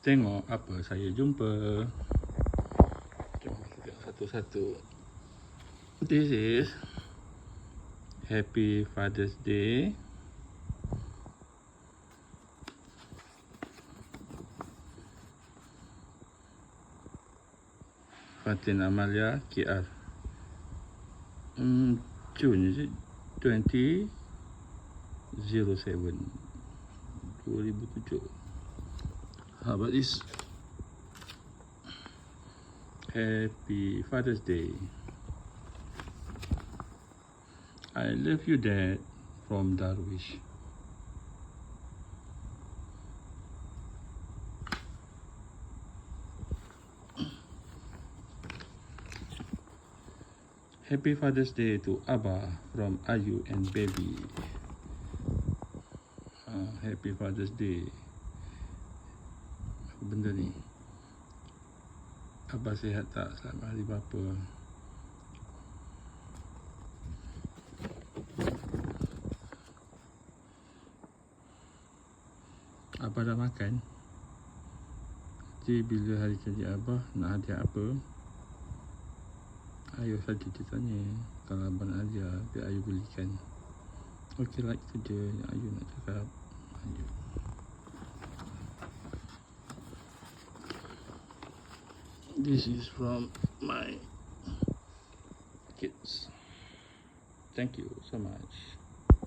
Tengok apa saya jumpa. Jom kita tengok satu-satu. This is Happy Father's Day. Fatin Amalia KR. June is it? 2007. How about this? Happy Father's Day. I love you, Dad, from Darwish. Happy Father's Day to Abba from Ayu and Baby. Happy Father's Day. Apa benda ni? Abah sihat tak? Selamat hari bapa. Abah dah makan? Jadi bila hari jadi Abah nak hadiah apa? Ayuh saja dia tanya. Kalau abang nak hadiah, biar Ayuh belikan. Okey lah, itu je yang Ayuh nak cakap. Ayuh. This is from my kids. Thank you so much.